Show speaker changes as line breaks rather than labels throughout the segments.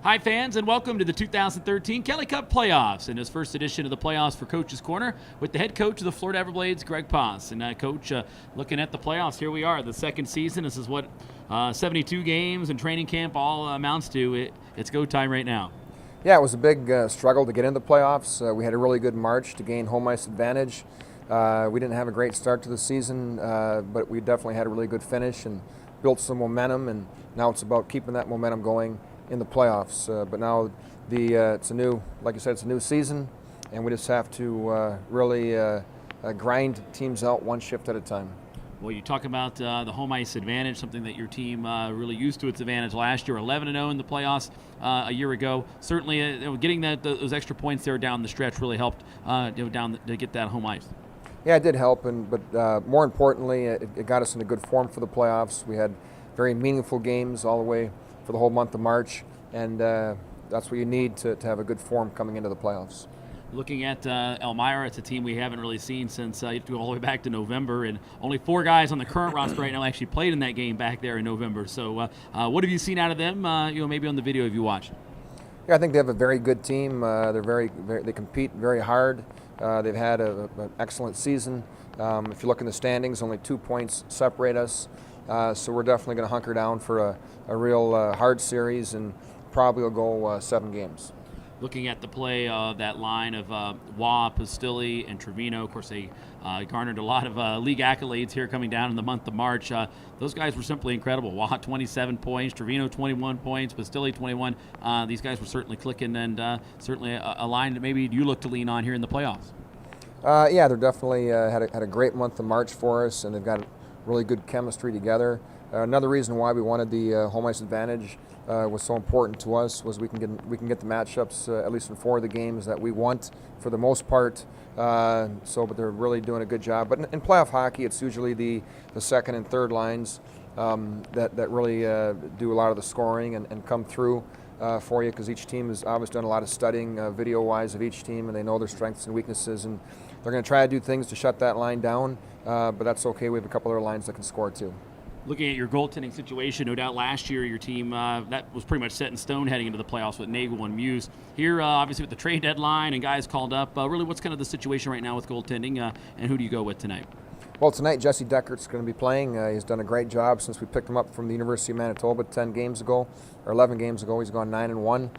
Hi, fans, and welcome to the 2013 Kelly Cup Playoffs and this first edition of the playoffs for Coach's Corner with the head coach of the Florida Everblades, Greg Paas. And Coach, looking at the playoffs, here we are, the second season. This is what 72 games and training camp all amounts to. It's go time right now.
Yeah, it was a big struggle to get into the playoffs. We had a really good March to gain home ice advantage. We didn't have a great start to the season, but we definitely had a really good finish and built some momentum, and now it's about keeping that momentum going in the playoffs. But now it's a new, like you said, it's a new season, and we just have to really grind teams out one shift at a time.
Well, you talk about the home ice advantage, something that your team really used to its advantage last year, 11-0 in the playoffs a year ago. Certainly, getting those extra points there down the stretch really helped down to get that home ice.
Yeah, it did help, but more importantly, it got us into good form for the playoffs. We had very meaningful games all the way for the whole month of March, and that's what you need to have a good form coming into the playoffs.
Looking at Elmira, it's a team we haven't really seen since you have to go all the way back to November, and only 4 guys on the current roster right now actually played in that game back there in November. So what have you seen out of them, maybe on the video if you watched?
Yeah, I think they have a very good team. They compete very hard. They've had an excellent season. If you look in the standings, only 2 points separate us. So we're definitely going to hunker down for a real hard series, and probably will go 7 games.
Looking at the play of that line of Waugh, Pastilli, and Trevino, of course they garnered a lot of league accolades here coming down in the month of March. Those guys were simply incredible. Waugh 27 points, Trevino 21 points, Pastilli 21. These guys were certainly clicking, and certainly a line that maybe you look to lean on here in the playoffs.
Yeah, they're definitely had a great month of March for us, and they've got really good chemistry together. Another reason why we wanted the home ice advantage was so important to us was we can get the matchups at least in 4 of the games that we want for the most part. But they're really doing a good job. But in playoff hockey, it's usually the second and third lines that really do a lot of the scoring and come through for you, because each team has obviously done a lot of studying video-wise of each team, and they know their strengths and weaknesses, and they're going to try to do things to shut that line down. But that's okay. We have a couple other lines that can score too.
Looking at your goaltending situation, no doubt last year your team, that was pretty much set in stone heading into the playoffs with Nagel and Muse. Here, obviously with the trade deadline and guys called up, really what's kind of the situation right now with goaltending, and who do you go with tonight?
Well, tonight Jesse Deckert's going to be playing. He's done a great job since we picked him up from the University of Manitoba 10 games ago, or 11 games ago. He's gone 9-1.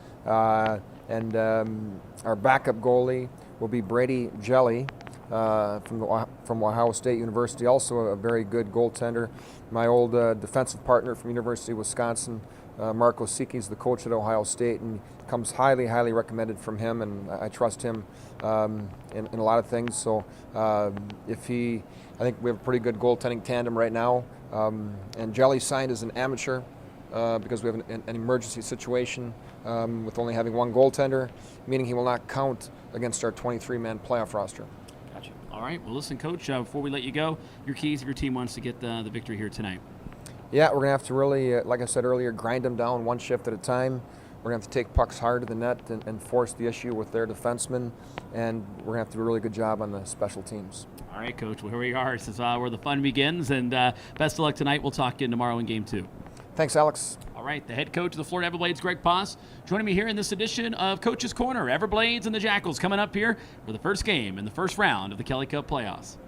Our backup goalie will be Brady Jelly from Ohio State University, also a very good goaltender. My old defensive partner from University of Wisconsin, Marco Siki, is the coach at Ohio State, and comes highly, highly recommended from him, and I trust him in a lot of things. So I think we have a pretty good goaltending tandem right now. And Jelly signed as an amateur because we have an emergency situation with only having 1 goaltender, meaning he will not count against our 23-man playoff roster.
All right. Well, listen, Coach, before we let you go, your keys if your team wants to get the victory here tonight.
Yeah, we're going to have to really, like I said earlier, grind them down one shift at a time. We're going to have to take pucks hard to the net and force the issue with their defensemen, and we're going to have to do a really good job on the special teams.
All right, Coach. Well, here we are. This is where the fun begins, and best of luck tonight. We'll talk again tomorrow in Game 2.
Thanks, Alex.
All right, the head coach of the Florida Everblades, Greg Paas, joining me here in this edition of Coach's Corner. Everblades and the Jackals coming up here for the first game in the first round of the Kelly Cup playoffs.